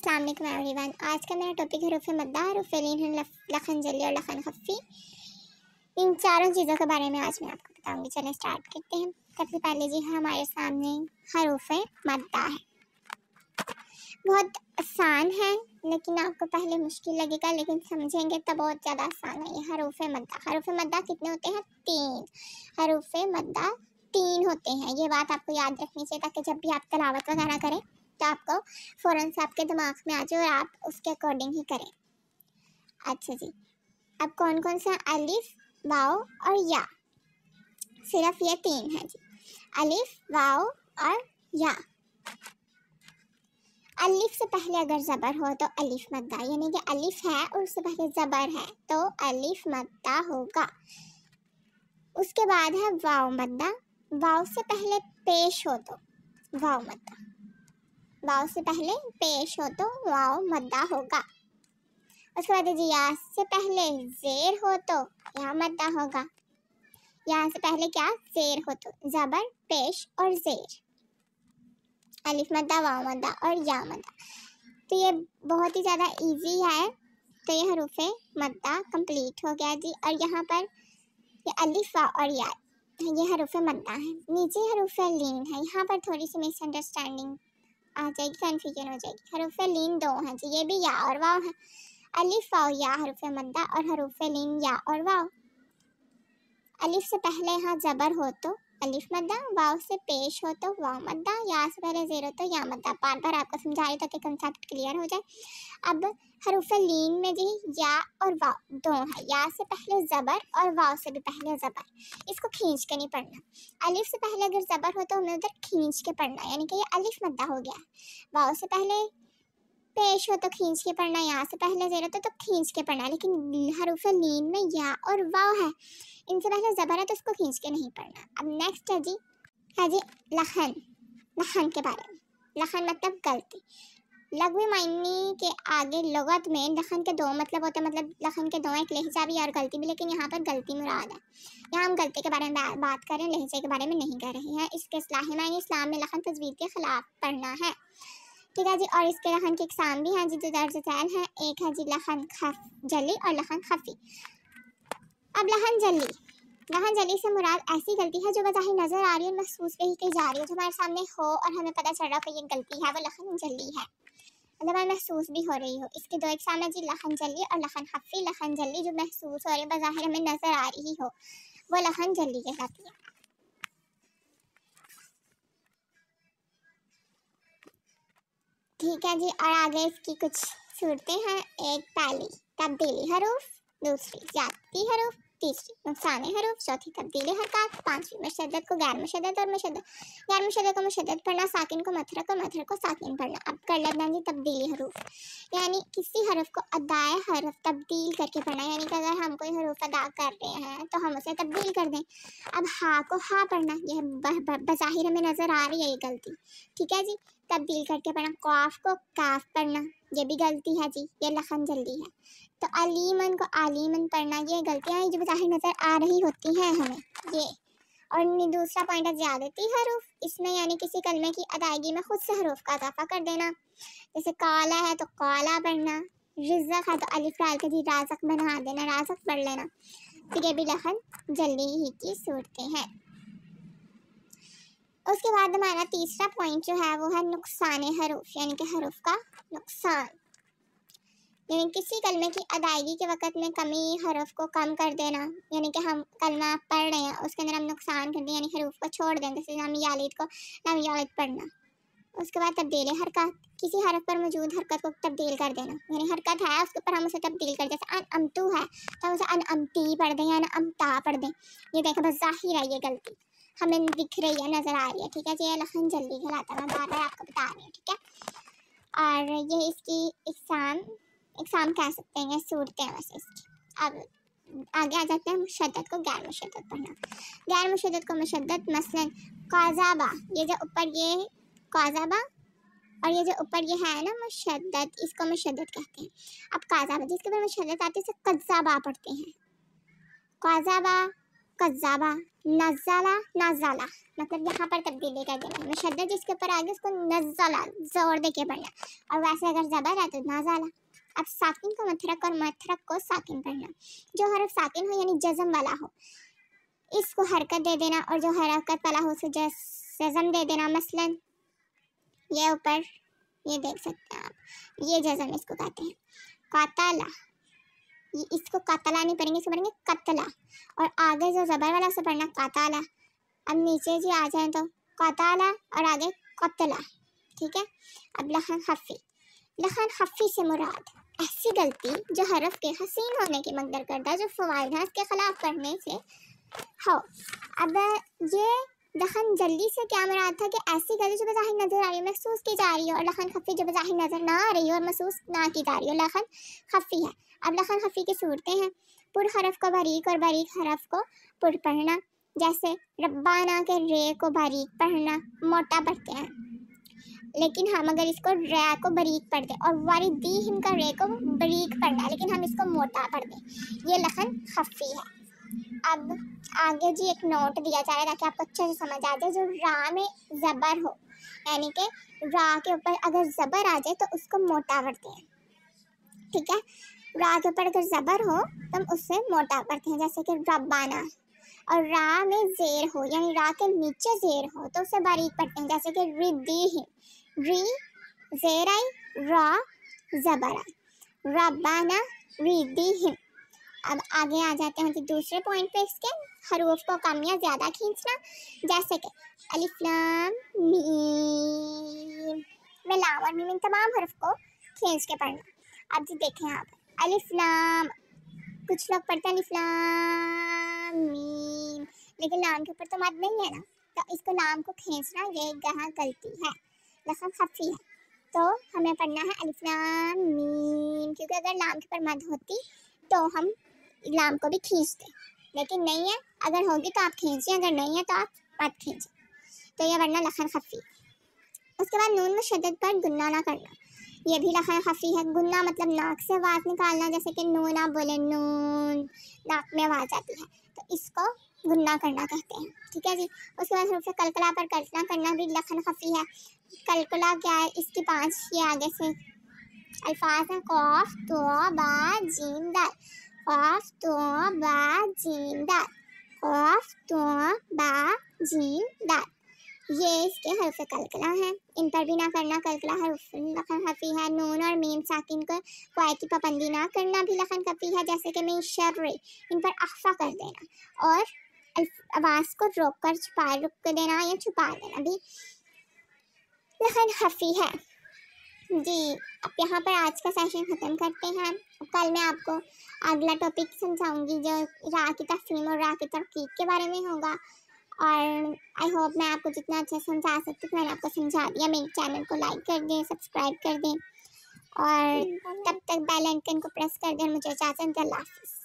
अस्सलाम वालेकुम एवरीवन। आज का मेरा टॉपिक है हरूफ मद्दा, हरूफ लीन, लखन जली और लखन खफ़ी। इन चारों चीज़ों के बारे में आज मैं आपको बताऊंगी। चलें स्टार्ट करते हैं। सबसे पहले जी हमारे सामने हरूफ मद्दा है। बहुत आसान है लेकिन आपको पहले मुश्किल लगेगा, लेकिन समझेंगे तो बहुत ज़्यादा आसान है ये हरूफ मद्दा। हरूफ मद्दा कितने होते हैं? 3 हरूफ मद्दा 3 होते हैं। ये बात आपको याद रखनी चाहिए ताकि जब भी आप तिलावत वगैरह करें तो आपको फ़ौरन से आपके दिमाग में आ जाए और आप उसके अकॉर्डिंग ही करें। अच्छा जी, अब कौन कौन सा? अलिफ, वाव और या। सिर्फ ये 3 है जी, अलिफ, वाव और या। अलिफ से पहले अगर ज़बर हो तो अलिफ मद्दा, यानी कि अलिफ है और उससे पहले ज़बर है तो अलिफ मद्दा होगा। उसके बाद है वाव मद्दा, वाव से पहले पेश हो तो वाव मद्दा, वाव से पहले पेश हो तो वाव मद्दा होगा। उसके बाद जी या से पहले ज़ेर हो तो या मद्दा होगा। या से पहले क्या? ज़ेर हो तो ज़बर, पेश और ज़ेर, अलिफ मद्दा, वाव मद्दा और या मद्दा। तो ये बहुत ही ज़्यादा इजी है। तो ये हरूफ मद्दा कंप्लीट हो गया जी। और यहाँ पर ये अलिफ, वाव और या ये हरूफ मद्दा है। नीचे हरूफ लीन है, यहाँ पर थोड़ी सी मिसअंडरस्टैंडिंग आ जाएगी, कन्फ्यूजन हो जाएगी। हरूफ लीन 2 हैं जी, ये भी या और वाव है। अलिफ, वाव, या हरूफ मद्दा और हरूफ लीन या और वाव। अलिफ से पहले यहाँ ज़बर हो तो अलिफ मद्दा, वाव से पेश हो तो वाव मद्दा, या से पहले ज़ेर हो तो या मद्दा। बार बार आपको समझा रही ताकि कंसेप्ट क्लियर हो जाए। अब हरूफ लीन में जी या और वाव 2 है। या से पहले ज़बर और वाव से भी पहले ज़बर, इसको खींच के नहीं पढ़ना। अलिफ से पहले अगर ज़बर हो तो हमें उधर खींच के पढ़ना, यानी कि ये अलिफ मद्दा हो गया। वाव से पहले पेश हो तो खींच के पढ़ना, यहाँ से पहले ज़ेर हो तो खींच के पढ़ना। लेकिन हरूफ लीन में या और वाव है, इनसे पहले ज़बर है तो इसको खींच के नहीं पढ़ना। अब नेक्स्ट है जी लखन। लखन के बारे में, लखन मतलब गलती। लघवी मायने के आगे लुगत में लखन के 2 मतलब होते हैं, मतलब लखन के 2 एक लहजा भी और गलती भी, लेकिन यहाँ पर गलती मुराद है। यहाँ हम गलती के बारे में बात कर रहे हैं, लहजे के बारे में नहीं कर रहे हैं। इसके इस्लाही मायने इस्लाम में लखन तजवीज़ के खिलाफ पढ़ना है, ठीक है जी। और इसके लखन के इकसाम भी हैं जी, जो दर्ज झैल हैं। एक है जी लखन जली और लखन खफ़ी। अब लखन जली, लखन जली से मुराद ऐसी गलती है जो बज़ाहिर नज़र आ रही है और महसूस भी की जा रही है, जो हमारे सामने हो और हमें पता चल रहा है कि ये गलती है, वो लखन जली है, मतलब हमें महसूस भी हो रही हो। इसके 2 इकसाम है जी, लखन जली और लखन खफ़ी। लखन जली जो महसूस हो रही है, बज़ाहिर हमें नज़र आ रही हो, वो लखन जली कहलाती है, ठीक है जी। और आगे इसकी कुछ सूरतें हैं। एक पहली तब्दीली हरूफ, दूसरी ज़्यादती हरूफ, तीसरी नुकसान हरूफ, चौथी तब्दीली हरकत, 5वीं मुशद्दद को गैर मुशद्दद और मुशद्दद, गैर मुशद्दद को मुशद्दद पढ़ना, साकिन को मथरक और मथरक को साकिन पढ़ना। अब कर लेना जी तब्दीली हरूफ, यानी किसी हरफ को अदाए हरफ तब्दील करके पढ़ना, यानी कि अगर हम कोई हरूफ अदा कर रहे हैं तो हम उसे तब्दील कर दें। अब हा को हा पढ़ना, यह बज़ाहिर हमें नज़र आ रही है ये गलती, ठीक है जी, तब्दील करके पढ़ना। काफ को काफ पढ़ना, ये भी गलती है जी, ये लखन जल्दी है। तो अलीमन को आलीमन पढ़ना, ये गलतियाँ हैं जो बज़ाहिर नज़र आ रही होती हैं हमें ये। और दूसरा पॉइंट है ज़्यादती हरूफ, इसमें यानी किसी कलमे की अदायगी में खुद से हरूफ का इजाफा कर देना। जैसे काला है तो काला पढ़ना, रिज़्क़ है तो अलिफ डाल के जी राज़क़ बना देना, राज़क़ पढ़ लेना। तो ये भी लखन जल्दी ही की सूरतें हैं। उसके बाद हमारा तीसरा पॉइंट जो है वो है नुकसान हरूफ, यानी कि हरूफ का नुकसान, यानी किसी कलमे की अदायगी के वक़्त में कमी हरफ को कम कर देना, यानी कि हम कलमा पढ़ रहे हैं उसके अंदर हम नुकसान कर दें, यानी हरूफ को छोड़ दें, जैसे लाम यालिद को लाम यालिद पढ़ना। उसके बाद तब्दील हरकत, किसी हरफ पर मौजूद हरकत को तब्दील कर देना, यानी हरकत है उसके ऊपर हम उसे तब्दील कर, जैसे अन अमतू है तो हम उसे अन अमती पढ़ दें या अन अमता पढ़ दें। ये देखें बस ज़ाहिर है ये गलती हमें दिख रही है, नज़र आ रही है, ठीक है जी। ये लखन जल्दी कहलाता है, मैं बार बार आपको बता रही हूँ, ठीक है। और ये इसकी इकसाम कह सकते हैं, सूरतें हैं वैसे इसकी। अब आगे आ जाते हैं मुशद्दद को गैर मुशद्दद पढ़ना। गैर मुशद्दद को मुशद्दद, मसलन काज़ाबा, ये जो ऊपर ये काज़ाबा और ये जो ऊपर ये है ना मुशद्दद, इसको मुशद्दद कहते हैं। अब काज़ाबा जिसके ऊपर मुशद्दद आती है उसे कज़ाबा पढ़ते हैं। काज़ाबा कज़्ज़ाबा, नज़ला, नाज़ला, मतलब यहाँ पर तब्दीली कर देना, मुशद्दद जिसके ऊपर आगे उसको नज़ला जोर दे के पढ़ना, और वैसे अगर ज़बर है तो नाज़ला। अब साकिन को मतरक और मतरक को साकिन पढ़ना। जो हरफ साकिन हो यानी जज़म वाला हो इसको हरकत दे देना, और जो हरकत वाला हो उसे जज़म दे देना। मसलन ये ऊपर ये देख सकते हैं आप, ये जज़म इसको कहते हैं। कातला, इसको कातला नहीं पढ़ेंगे, इसको पढ़ेंगे कतला, और आगे जो ज़बर वाला उसे पढ़ना कातला। अब नीचे जी आ जाए तो कातला और आगे कतला, ठीक है। अब लखन खफ़ी, लखन खफ़ी से मुराद ऐसी गलती जो हरफ के हसीन होने की मकदर करता, जो फ़वाइद है इसके खिलाफ पढ़ने से हो। अब ये लखन जल्दी से क्या मुराद था कि ऐसी गलती जो बज़ाहिर नज़र आ रही है, महसूस की जा रही है, और लखन खफ़ी जो बज़ाहिर नज़र ना आ रही है और महसूस ना की जा रही है, लखन खफ़ी है। अब लखन खफ़ी की सूरतें हैं, पुर हरफ को बारीक और बारीक हरफ को पुर पढ़ना, जैसे रब्बाना के रे को बारीक पढ़ना, मोटा पढ़ते हैं, लेकिन हम अगर इसको रे को बारीक पढ़ दें, और वारिदीहिम का रे को बारीक पढ़ना लेकिन हम इसको मोटा पढ़ दें, ये लखन खफ़ी है। अब आगे जी एक नोट दिया जा रहा है ताकि आपको अच्छे से समझ आ जाए। जो रा में ज़बर हो यानी कि रा के ऊपर अगर ज़बर आ जाए तो उसको मोटा पढ़ते हैं, ठीक है। रा के ऊपर अगर ज़बर हो तो हम उससे मोटा पढ़ते हैं, जैसे कि रब्बाना। और रा में ज़ेर हो यानी रा के नीचे ज़ेर हो तो उसे बारीक पढ़ते हैं, जैसे कि रिद्दीहिम, री ज़ेर आई, रा ज़बर आई, रब्बाना रिद्दीहिम। अब आगे आ जाते हैं कि दूसरे पॉइंट पे इसके हरूफ को कम या ज़्यादा खींचना, जैसे कि अलिफ लाम मीम में लाम और मीम इन तमाम हरफ को खींच के पढ़ना। अब जी देखें आप अलिफ लाम, कुछ लोग पढ़ते हैं अलिफ लाम मीम लेकिन लाम के ऊपर तो मद नहीं है ना, तो इसको लाम को खींचना ये गहा गलती है, लखन खफ़ी है, तो हमें पढ़ना है अलिफ लाम मीम, क्योंकि अगर लाम के ऊपर मद होती तो हम लाम को भी खींचते, लेकिन नहीं है, अगर होगी तो आप खींचिए, अगर नहीं है तो आप मत खींचिए, तो यह वरना लखन खफ़ी। उसके बाद नून में शद्दत पर गुन्ना ना करना, ये भी लखन खफ़ी है। गुन्ना मतलब नाक से आवाज़ निकालना, जैसे कि नून आप बोले नून, नाक में आवाज़ आती है तो इसको गुन्ना करना कहते हैं, ठीक है जी। उसके बाद हरूफ कलकला पर कल्पना करना भी लखन खफ़ी है। कलकला क्या है, इसकी 5 ये आगे से अल्फाज हैं, कौफ तो बा जीम दाल, कौफ तो बा जीम दाल, कौफ तो बा जीम दाल, ये इसके हर्फ कलकला हैं, इन पर भी ना करना। कलकला हर्फ लखन खफ़ी है। नून और मीम साकिन को कोई की पाबंदी ना करना भी लखन खफ़ी है, जैसे कि मिन शर्रि, इन पर अख्फा कर देना और आवाज़ को रोक कर रुक देना या छुपा देना भी लखन खफ़ी है जी। अब यहाँ पर आज का सेशन ख़त्म करते हैं। कल मैं आपको अगला टॉपिक समझाऊंगी जो रा की तफ़हीम और रा की तरकीब के बारे में होगा, और आई होप मैं आपको जितना अच्छा समझा सकती हूँ मैंने आपको समझा दिया। मेरे चैनल को लाइक कर दें, सब्सक्राइब कर दें, और तब तक बेल आइकन को प्रेस कर दें। मुझे इजाज़त, अल्लाह हाफ़िज़।